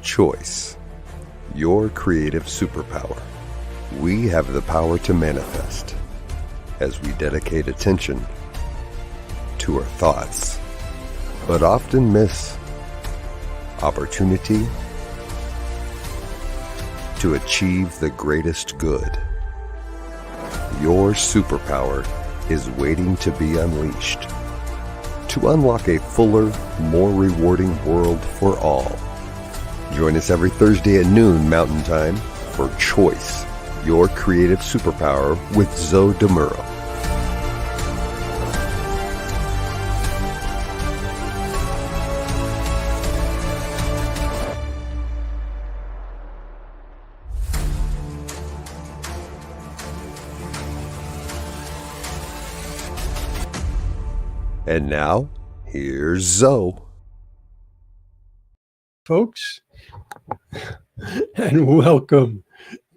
Choice, your creative superpower. We have the power to manifest as we dedicate attention to our thoughts, but often miss opportunity to achieve the greatest good. Your superpower is waiting to be unleashed to unlock a fuller, more rewarding world for all. Join us every Thursday at noon Mountain Time for Choice, your creative superpower with Zoe Muro. And now, here's Zoe. Folks, and welcome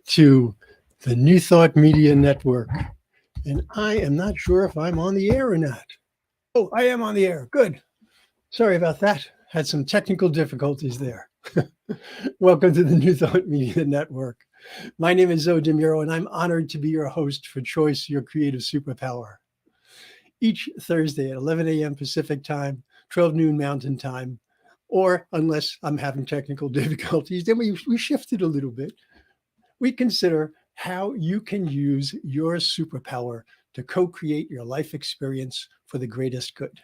to the New Thought Media Network. And I am not sure if I'm on the air or not. Oh, I am on the air. Good. Sorry about that. Had some technical difficulties there. Welcome to the New Thought Media Network. My name is Zoe Muro, and I'm honored to be your host for Choice, Your Creative Superpower. Each Thursday at 11 a.m. Pacific Time, 12 noon Mountain Time, or unless I'm having technical difficulties, then we shifted a little bit. We consider how you can use your superpower to co-create your life experience for the greatest good.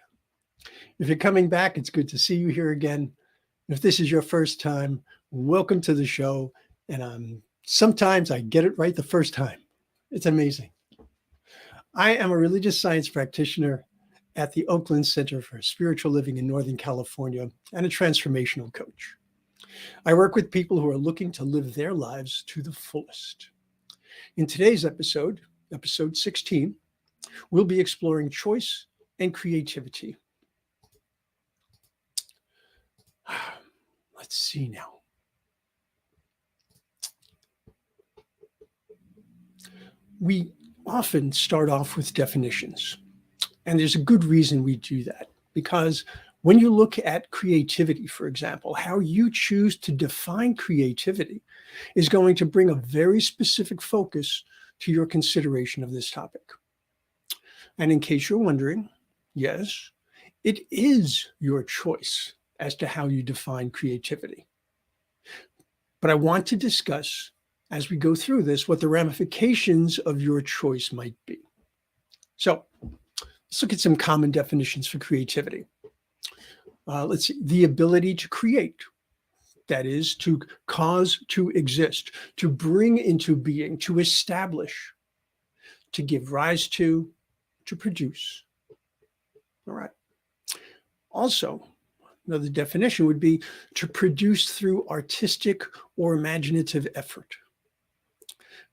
If you're coming back, it's good to see you here again. If this is your first time, welcome to the show. And sometimes I get it right the first time. It's amazing. I am a religious science practitioner at the Oakland Center for Spiritual Living in Northern California and a transformational coach. I work with people who are looking to live their lives to the fullest. In today's episode, episode 16, we'll be exploring choice and creativity. Let's see now. We often start off with definitions. And there's a good reason we do that, because when you look at creativity, for example, how you choose to define creativity is going to bring a very specific focus to your consideration of this topic. And in case you're wondering, yes, it is your choice as to how you define creativity. But I want to discuss, as we go through this, what the ramifications of your choice might be. So let's look at some common definitions for creativity. Let's see, the ability to create, that is, to cause to exist, to bring into being, to establish, to give rise to produce. All right. Also, another definition would be to produce through artistic or imaginative effort.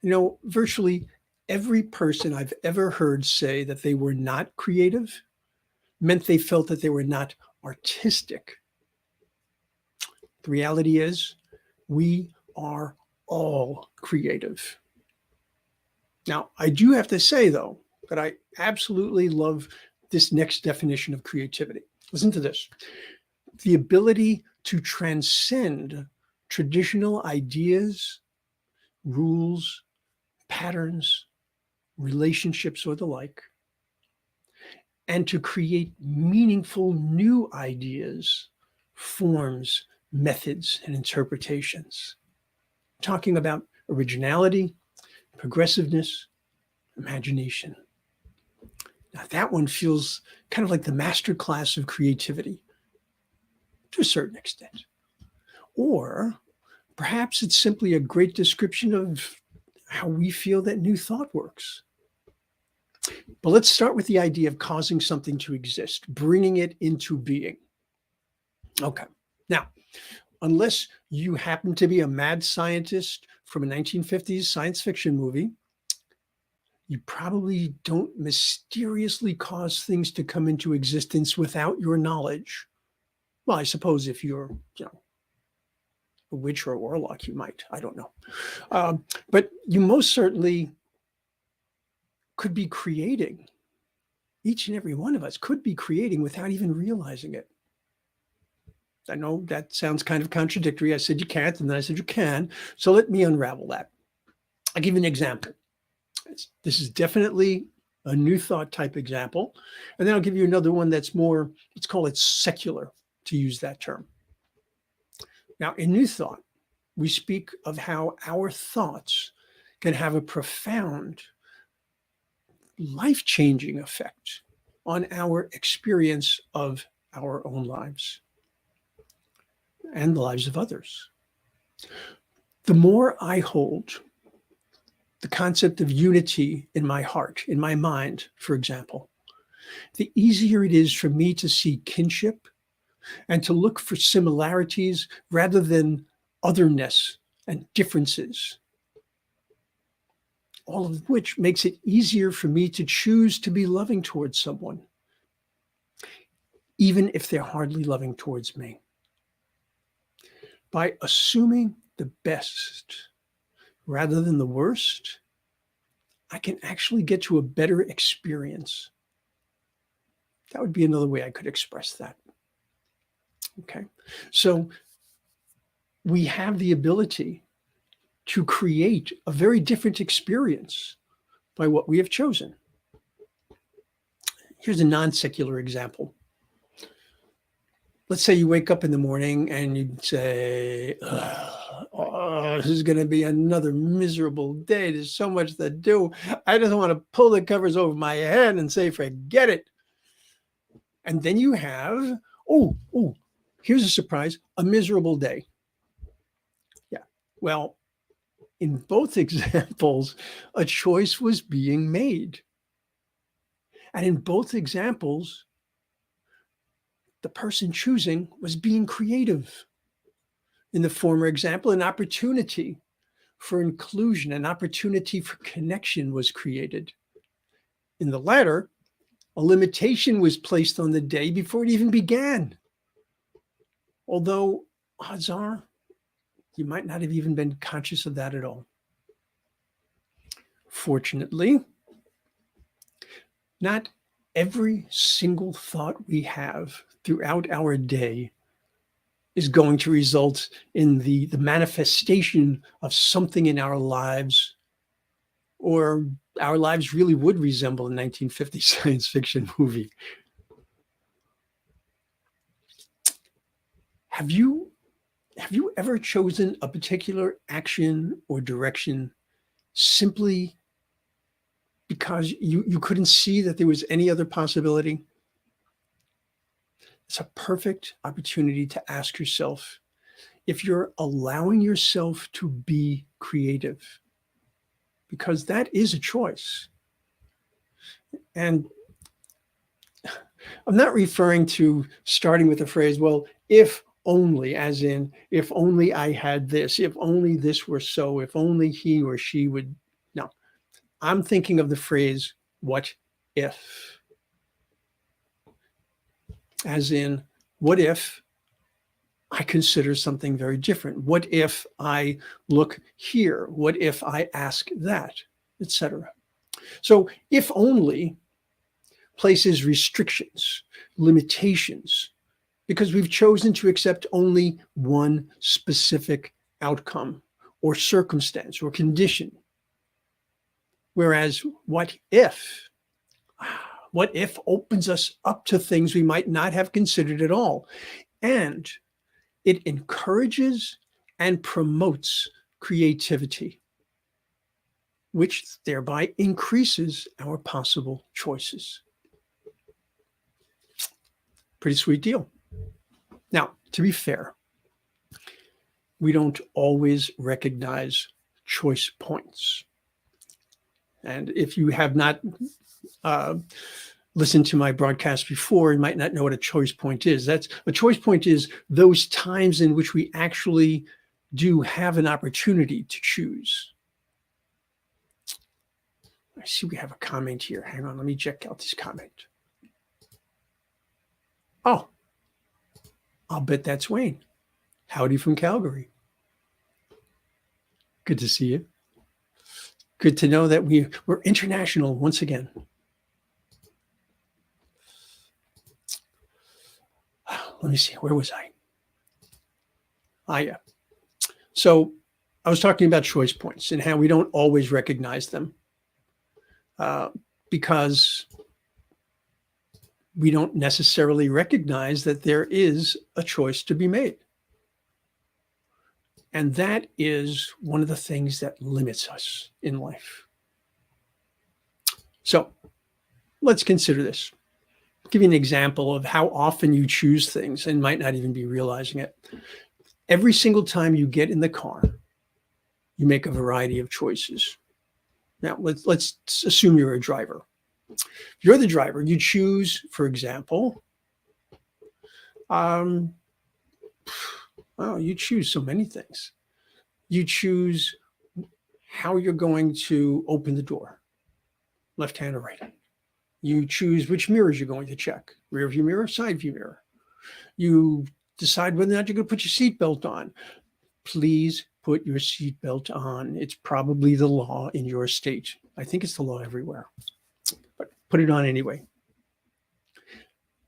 You know, virtually every person I've ever heard say that they were not creative meant they felt that they were not artistic. The reality is, we are all creative. Now, I do have to say, though, that I absolutely love this next definition of creativity. Listen to this. The ability to transcend traditional ideas, rules, patterns, relationships, or the like, and to create meaningful new ideas, forms, methods, and interpretations. Talking about originality, progressiveness, imagination. Now, that one feels kind of like the master class of creativity to a certain extent. Or perhaps it's simply a great description of how we feel that new thought works. But let's start with the idea of causing something to exist, bringing it into being. Okay. Now, unless you happen to be a mad scientist from a 1950s science fiction movie, you probably don't mysteriously cause things to come into existence without your knowledge. Well, I suppose if you're, a witch or a warlock, you might. I don't know. But you most certainly could be creating. Each and every one of us could be creating without even realizing it. I know that sounds kind of contradictory. I said you can't, and then I said you can. So let me unravel that. I'll give you an example. This is definitely a new thought type example. And then I'll give you another one that's more, let's call it secular, to use that term. Now, in new thought, we speak of how our thoughts can have a profound, life-changing effect on our experience of our own lives and the lives of others. The more I hold the concept of unity in my heart, in my mind, for example, the easier it is for me to see kinship and to look for similarities rather than otherness and differences, all of which makes it easier for me to choose to be loving towards someone, even if they're hardly loving towards me. By assuming the best rather than the worst, I can actually get to a better experience. That would be another way I could express that. Okay, so we have the ability to create a very different experience by what we have chosen. Here's a non-secular example. Let's say you wake up in the morning and you say, this is going to be another miserable day. There's so much to do. I just want to pull the covers over my head and say, forget it. And then you have, here's a surprise, a miserable day. Yeah, well, in both examples, a choice was being made. And in both examples, the person choosing was being creative. In the former example, an opportunity for inclusion, an opportunity for connection was created. In the latter, a limitation was placed on the day before it even began. Although odds are, you might not have even been conscious of that at all. Fortunately, not every single thought we have throughout our day is going to result in the manifestation of something in our lives, or our lives really would resemble a 1950 science fiction movie. Have you ever chosen a particular action or direction simply because you couldn't see that there was any other possibility? It's a perfect opportunity to ask yourself if you're allowing yourself to be creative, because that is a choice. And I'm not referring to starting with the phrase, well, if only, as in, if only I had this, if only this were so, if only he or she would. No, I'm thinking of the phrase, what if? As in, what if I consider something very different? What if I look here? What if I ask that, etc.? So if only places restrictions, limitations, because we've chosen to accept only one specific outcome or circumstance or condition. Whereas what if opens us up to things we might not have considered at all. And it encourages and promotes creativity, which thereby increases our possible choices. Pretty sweet deal. Now, to be fair, we don't always recognize choice points. And if you have not listened to my broadcast before, you might not know what a choice point is. A choice point is those times in which we actually do have an opportunity to choose. I see we have a comment here. Hang on, let me check out this comment. Oh, I'll bet that's Wayne. Howdy from Calgary. Good to see you. Good to know that we're international once again. Let me see, where was I? Yeah. So I was talking about choice points and how we don't always recognize them because we don't necessarily recognize that there is a choice to be made. And that is one of the things that limits us in life. So let's consider this. I'll give you an example of how often you choose things and might not even be realizing it. Every single time you get in the car, you make a variety of choices. Now, let's assume you're a driver. If you're the driver, you choose, for example, you choose so many things. You choose how you're going to open the door, left hand or right hand. You choose which mirrors you're going to check, rear view mirror, side view mirror. You decide whether or not you're going to put your seatbelt on. Please put your seatbelt on. It's probably the law in your state. I think it's the law everywhere, but put it on anyway.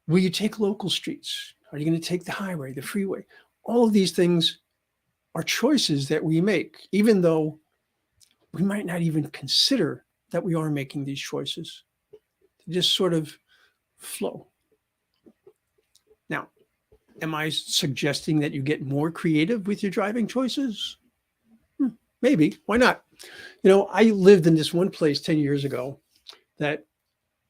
Will you take local streets? Are you going to take the highway, the freeway? All of these things are choices that we make, even though we might not even consider that we are making these choices. They just sort of flow. Now, am I suggesting that you get more creative with your driving choices? Maybe. Why not? I lived in this one place 10 years ago that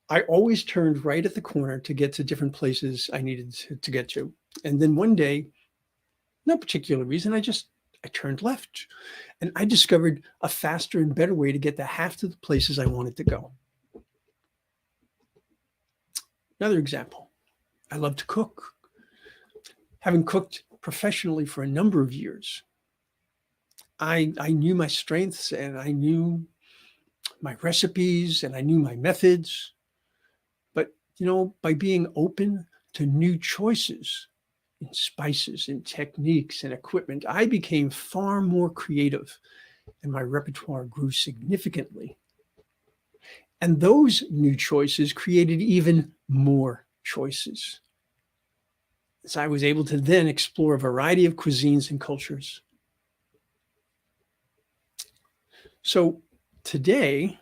I always turned right at the corner to get to different places I needed to get to. And then one day, no particular reason, I turned left. And I discovered a faster and better way to get to half to the places I wanted to go. Another example, I love to cook. Having cooked professionally for a number of years, I knew my strengths and I knew my recipes and I knew my methods. But, by being open to new choices in spices and techniques and equipment, I became far more creative and my repertoire grew significantly. And those new choices created even more choices. So I was able to then explore a variety of cuisines and cultures. So today,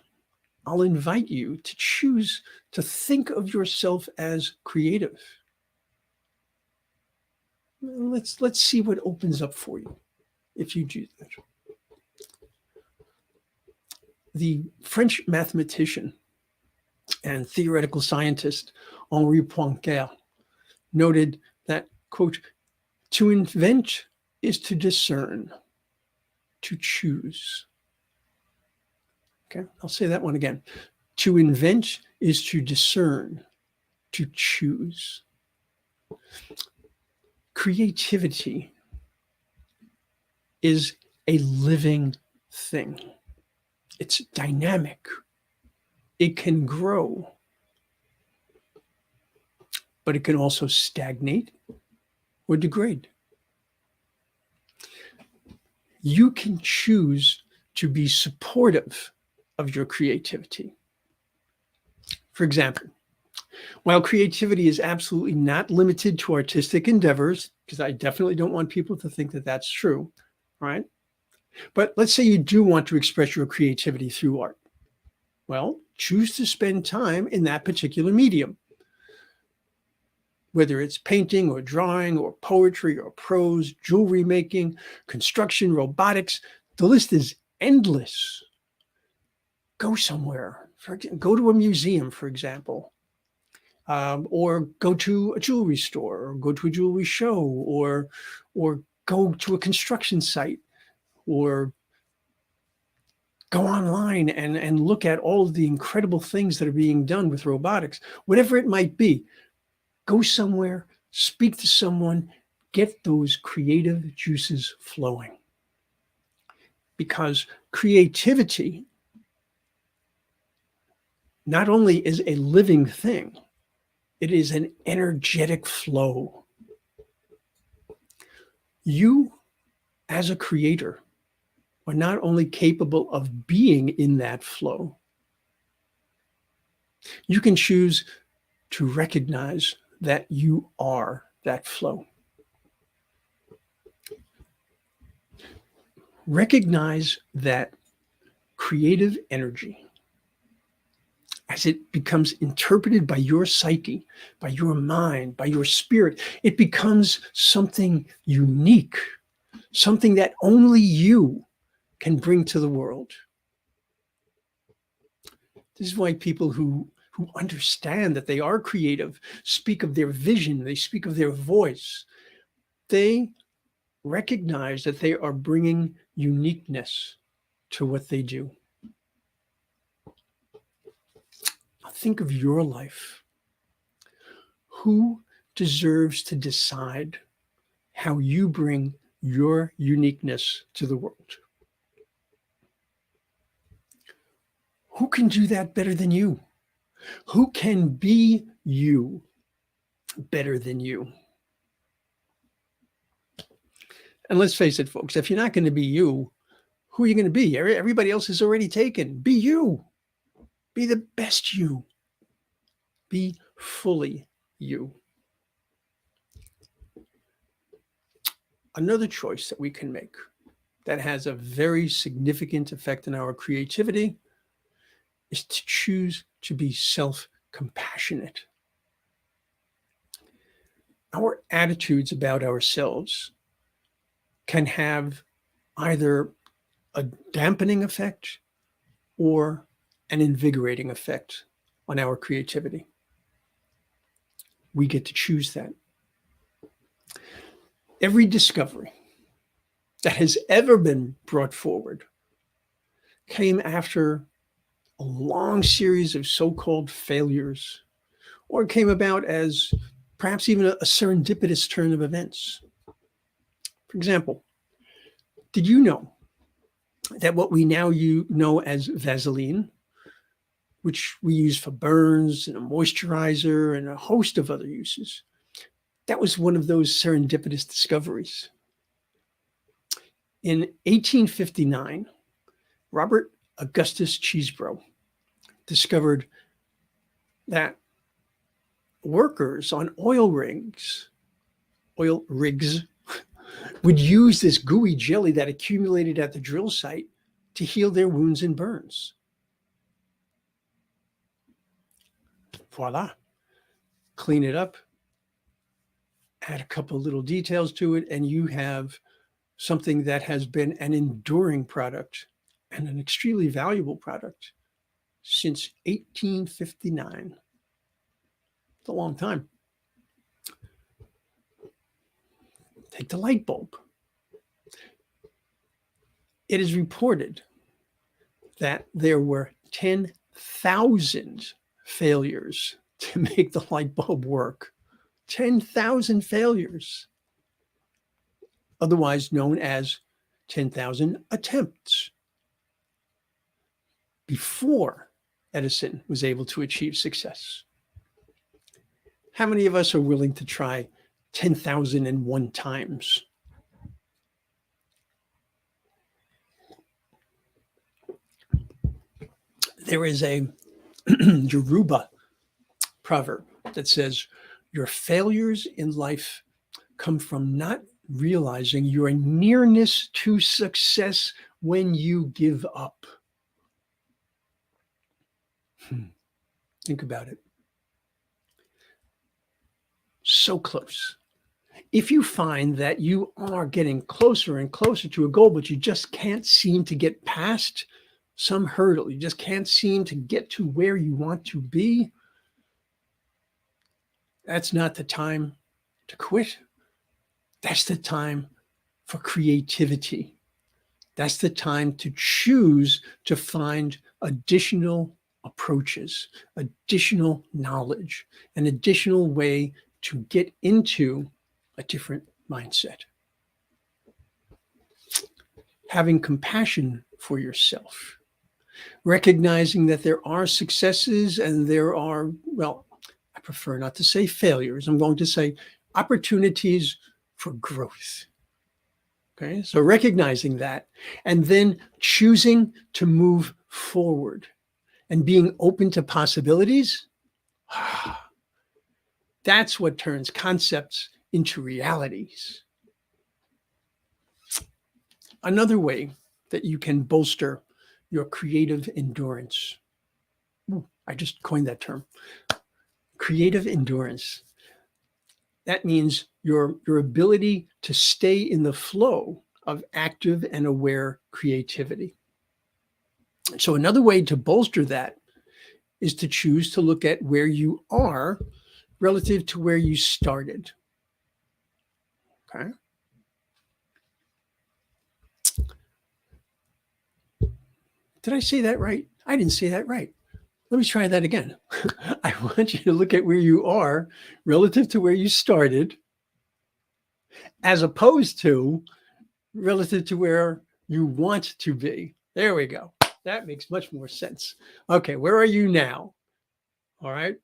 I'll invite you to choose to think of yourself as creative. Let's see what opens up for you if you do that. The French mathematician and theoretical scientist Henri Poincaré noted that, quote, to invent is to discern, to choose. Okay, I'll say that one again. To invent is to discern, to choose. Creativity is a living thing. It's dynamic. It can grow, but it can also stagnate or degrade. You can choose to be supportive of your creativity. For example, while creativity is absolutely not limited to artistic endeavors, because I definitely don't want people to think that that's true, right? But let's say you do want to express your creativity through art. Well, choose to spend time in that particular medium. Whether it's painting or drawing or poetry or prose, jewelry making, construction, robotics, the list is endless. Go somewhere. Go to a museum, for example, or go to a jewelry store, or go to a jewelry show, or go to a construction site, or go online and look at all of the incredible things that are being done with robotics. Whatever it might be, go somewhere, speak to someone, get those creative juices flowing. Because creativity not only is a living thing, it is an energetic flow. You, as a creator, are not only capable of being in that flow, you can choose to recognize that you are that flow. Recognize that creative energy, as it becomes interpreted by your psyche, by your mind, by your spirit, it becomes something unique, something that only you can bring to the world. This is why people who understand that they are creative speak of their vision, they speak of their voice. They recognize that they are bringing uniqueness to what they do. Think of your life. Who deserves to decide how you bring your uniqueness to the world? Who can do that better than you? Who can be you better than you? And let's face it, folks, if you're not going to be you, who are you going to be? Everybody else is already taken. Be you. Be the best you. Be fully you. Another choice that we can make that has a very significant effect on our creativity is to choose to be self-compassionate. Our attitudes about ourselves can have either a dampening effect or an invigorating effect on our creativity. We get to choose that. Every discovery that has ever been brought forward came after a long series of so-called failures, or it came about as perhaps even a serendipitous turn of events. For example, did you know that what we now know as Vaseline, which we use for burns and a moisturizer and a host of other uses, that was one of those serendipitous discoveries. In 1859, Robert Augustus Chesebro discovered that workers on oil rigs would use this gooey jelly that accumulated at the drill site to heal their wounds and burns. Voila. Clean it up, add a couple little details to it, and you have something that has been an enduring product and an extremely valuable product since 1859. It's a long time. Take the light bulb. It is reported that there were 10,000 failures to make the light bulb work. 10,000 failures, otherwise known as 10,000 attempts, before Edison was able to achieve success. How many of us are willing to try 10,001 times? There is a Yoruba proverb that says, your failures in life come from not realizing your nearness to success when you give up. Think about it. So close. If you find that you are getting closer and closer to a goal, but you just can't seem to get past some hurdle, you just can't seem to get to where you want to be, that's not the time to quit. That's the time for creativity. That's the time to choose to find additional approaches, additional knowledge, an additional way to get into a different mindset. Having compassion for yourself, recognizing that there are successes and there are, well, I prefer not to say failures. I'm going to say opportunities for growth. Okay, so recognizing that and then choosing to move forward and being open to possibilities. That's what turns concepts into realities. Another way that you can bolster your creative endurance. Ooh, I just coined that term. Creative endurance. That means your ability to stay in the flow of active and aware creativity. So another way to bolster that is to choose to look at where you are relative to where you started. Okay. Did I say that right? I didn't say that right. Let me try that again. I want you to look at where you are relative to where you started, as opposed to relative to where you want to be. There we go. That makes much more sense. Okay, where are you now? All right.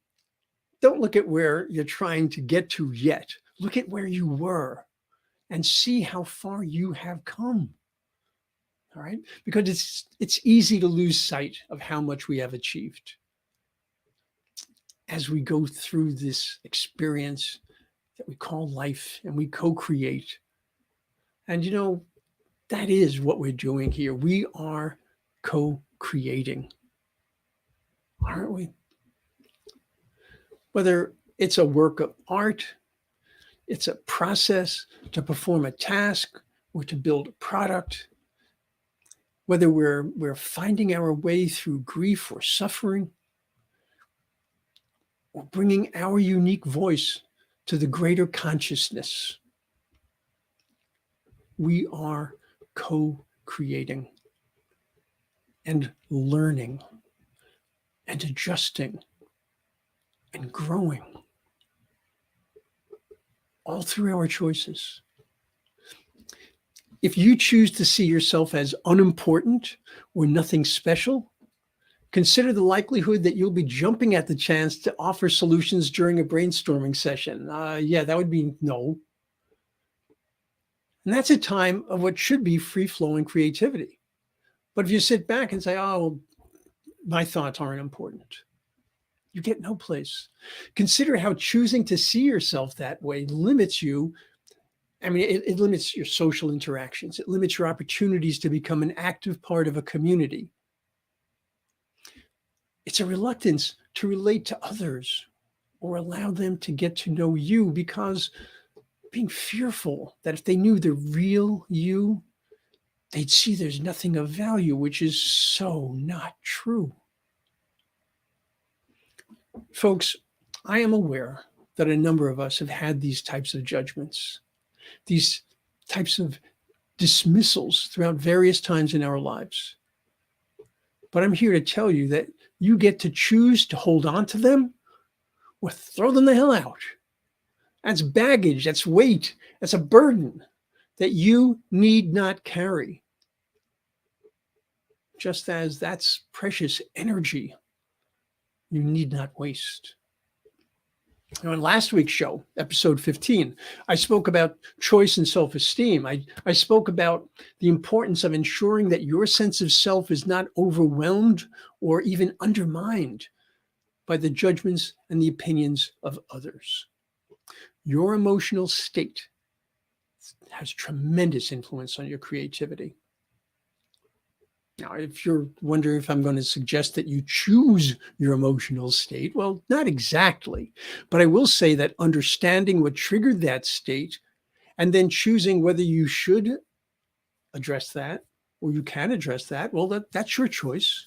Don't look at where you're trying to get to yet. Look at where you were and see how far you have come. All right, because it's easy to lose sight of how much we have achieved as we go through this experience that we call life and we co-create. And that is what we're doing here. We are co-creating, aren't we? Whether it's a work of art, it's a process to perform a task or to build a product, whether we're finding our way through grief or suffering, or bringing our unique voice to the greater consciousness, we are co-creating and learning and adjusting and growing all through our choices. If you choose to see yourself as unimportant or nothing special, consider the likelihood that you'll be jumping at the chance to offer solutions during a brainstorming session. That would be no. And that's a time of what should be free-flowing creativity. But if you sit back and say, oh, my thoughts aren't important, you get no place. Consider how choosing to see yourself that way limits you. I mean, it limits your social interactions. It limits your opportunities to become an active part of a community. It's a reluctance to relate to others or allow them to get to know you, because being fearful that if they knew the real you, they'd see there's nothing of value, which is so not true. Folks, I am aware that a number of us have had these types of judgments, these types of dismissals throughout various times in our lives. But I'm here to tell you that you get to choose to hold on to them or throw them the hell out. That's baggage, that's weight, that's a burden that you need not carry. Just as that's precious energy you need not waste. In last week's show, episode 15, I spoke about choice and self-esteem. I spoke about the importance of ensuring that your sense of self is not overwhelmed or even undermined by the judgments and the opinions of others. Your emotional state has tremendous influence on your creativity. Now, if you're wondering if I'm going to suggest that you choose your emotional state, well, not exactly. But I will say that understanding what triggered that state and then choosing whether you should address that or you can address that, well, that's your choice.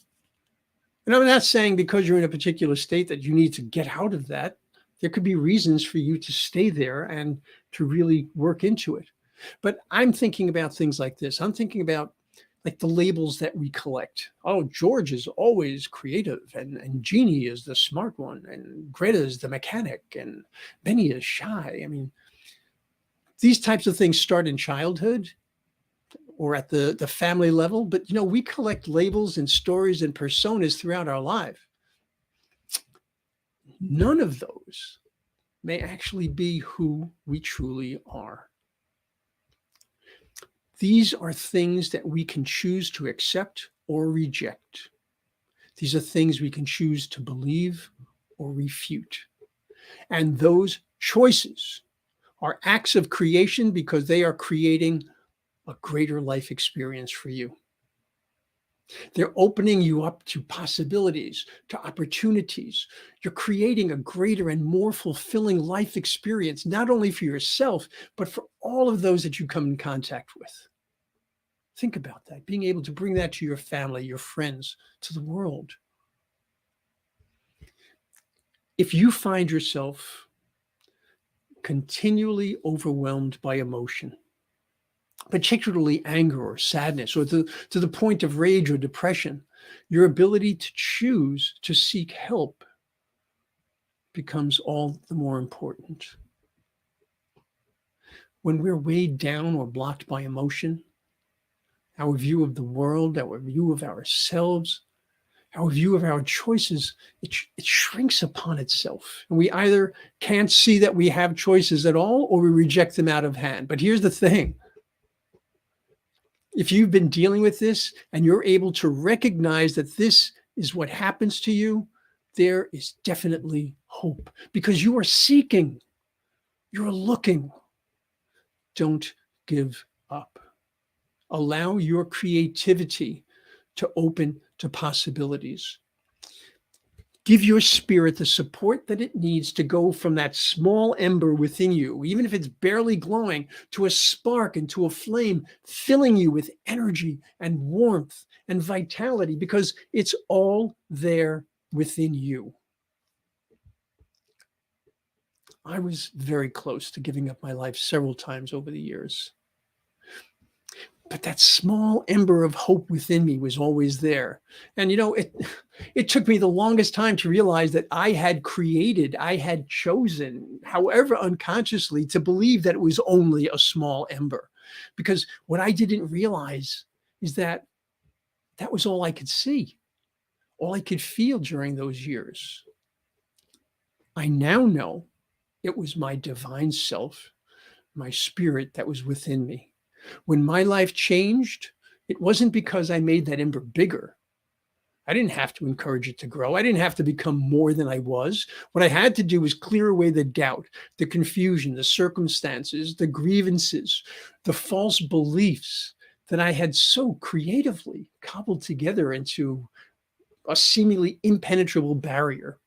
And I'm not saying because you're in a particular state that you need to get out of that. There could be reasons for you to stay there and to really work into it. But I'm thinking about things like this. I'm thinking about like the labels that we collect. Oh, George is always creative, and Jeannie is the smart one, and Greta is the mechanic, and Benny is shy. I mean, these types of things start in childhood or at the family level, but we collect labels and stories and personas throughout our life. None of those may actually be who we truly are. These are things that we can choose to accept or reject. These are things we can choose to believe or refute. And those choices are acts of creation because they are creating a greater life experience for you. They're opening you up to possibilities, to opportunities. You're creating a greater and more fulfilling life experience, not only for yourself, but for all of those that you come in contact with. Think about that, being able to bring that to your family, your friends, to the world. If you find yourself continually overwhelmed by emotion, particularly anger or sadness, or to the point of rage or depression, your ability to choose to seek help becomes all the more important. When we're weighed down or blocked by emotion, our view of the world, our view of ourselves, our view of our choices, it shrinks upon itself. And we either can't see that we have choices at all, or we reject them out of hand. But here's the thing. If you've been dealing with this and you're able to recognize that this is what happens to you, there is definitely hope, because you are seeking, you're looking. Don't give up. Allow your creativity to open to possibilities. Give your spirit the support that it needs to go from that small ember within you, even if it's barely glowing, to a spark and to a flame, filling you with energy and warmth and vitality, because it's all there within you. I was very close to giving up my life several times over the years. But that small ember of hope within me was always there. And it took me the longest time to realize that I had chosen, however unconsciously, to believe that it was only a small ember. Because what I didn't realize is that that was all I could see, all I could feel during those years. I now know it was my divine self, my spirit that was within me. When my life changed, it wasn't because I made that ember bigger. I didn't have to encourage it to grow. I didn't have to become more than I was. What I had to do was clear away the doubt, the confusion, the circumstances, the grievances, the false beliefs that I had so creatively cobbled together into a seemingly impenetrable barrier.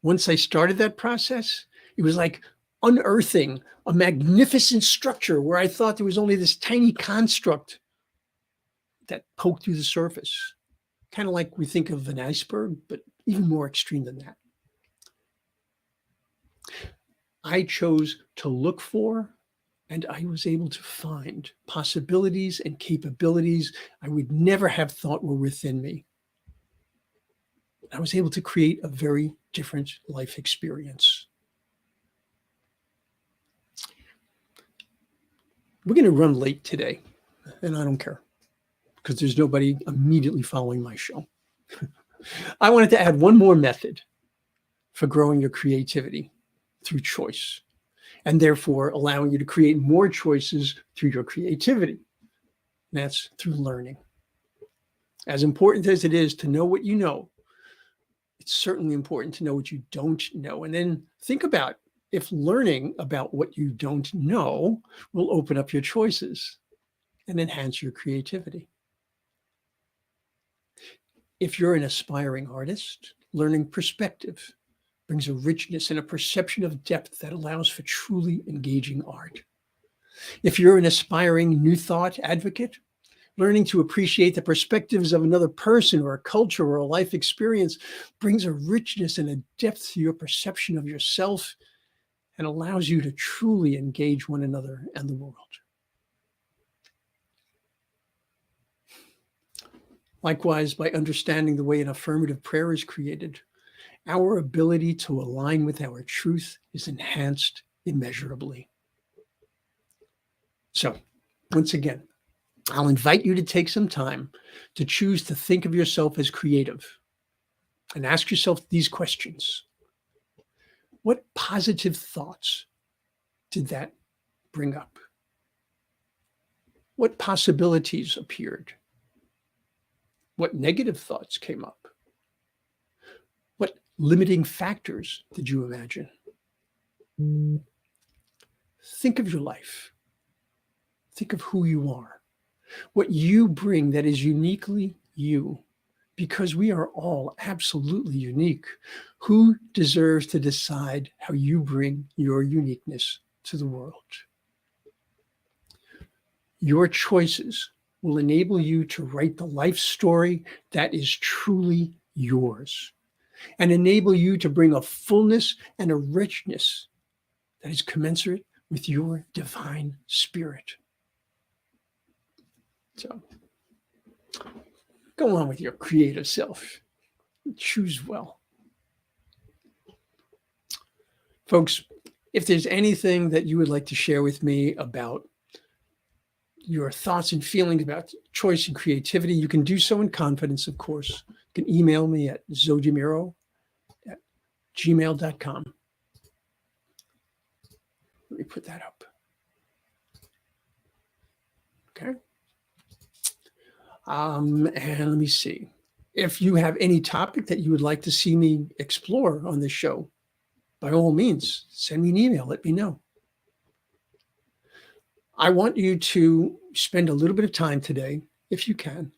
Once I started that process, it was like unearthing a magnificent structure where I thought there was only this tiny construct that poked through the surface. Kind of like we think of an iceberg, but even more extreme than that. I chose to look for, and I was able to find possibilities and capabilities I would never have thought were within me. I was able to create a very different life experience. We're going to run late today, and I don't care, because there's nobody immediately following my show. I wanted to add one more method for growing your creativity through choice, and therefore allowing you to create more choices through your creativity. And that's through learning. As important as it is to know what you know, it's certainly important to know what you don't know. And then think about if learning about what you don't know will open up your choices and enhance your creativity. If you're an aspiring artist, learning perspective brings a richness and a perception of depth that allows for truly engaging art. If you're an aspiring new thought advocate, learning to appreciate the perspectives of another person or a culture or a life experience brings a richness and a depth to your perception of yourself and allows you to truly engage one another and the world. Likewise, by understanding the way an affirmative prayer is created, our ability to align with our truth is enhanced immeasurably. So, once again, I'll invite you to take some time to choose to think of yourself as creative and ask yourself these questions. What positive thoughts did that bring up? What possibilities appeared? What negative thoughts came up? What limiting factors did you imagine? Think of your life. Think of who you are, what you bring that is uniquely you, because we are all absolutely unique. Who deserves to decide how you bring your uniqueness to the world? Your choices will enable you to write the life story that is truly yours and enable you to bring a fullness and a richness that is commensurate with your divine spirit. So, go on with your creative self. Choose well. Folks, if there's anything that you would like to share with me about your thoughts and feelings about choice and creativity, you can do so in confidence, of course. You can email me at zojimiro@gmail.com. Let me put that up. Okay. And let me see. If you have any topic that you would like to see me explore on this show, by all means, send me an email. Let me know. I want you to spend a little bit of time today, if you can,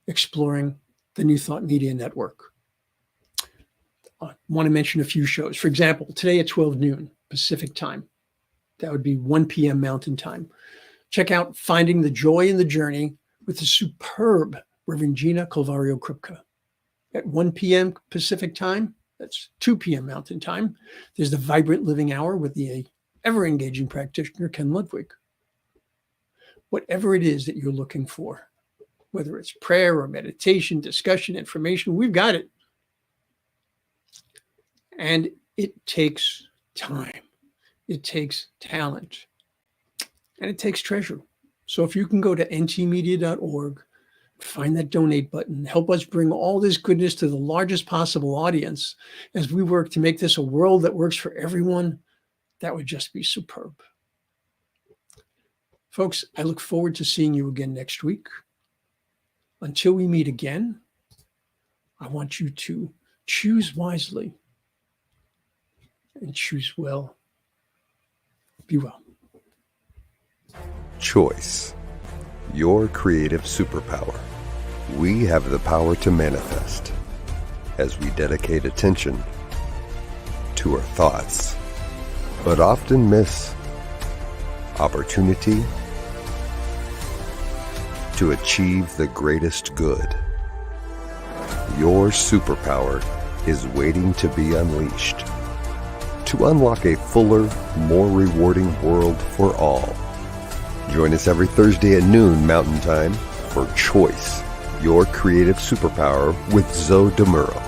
exploring the New Thought Media Network. I want to mention a few shows. For example, today at 12 noon Pacific time. That would be 1 p.m. Mountain time. Check out Finding the Joy in the Journey with the superb Reverend Gina Calvario-Kripke. At 1 p.m. Pacific time, that's 2 p.m. Mountain time, there's the Vibrant Living Hour with the ever-engaging practitioner, Ken Ludwig. Whatever it is that you're looking for, whether it's prayer or meditation, discussion, information, we've got it. And it takes time. It takes talent. And it takes treasure. So if you can go to ntmedia.org, find that donate button, help us bring all this goodness to the largest possible audience as we work to make this a world that works for everyone, that would just be superb. Folks, I look forward to seeing you again next week. Until we meet again, I want you to choose wisely and choose well. Be well. Choice, your creative superpower. We have the power to manifest as we dedicate attention to our thoughts, but often miss opportunity to achieve the greatest good. Your superpower is waiting to be unleashed to unlock a fuller, more rewarding world for all. Join us every Thursday at noon Mountain Time for Choice, your creative superpower with Zo Muro.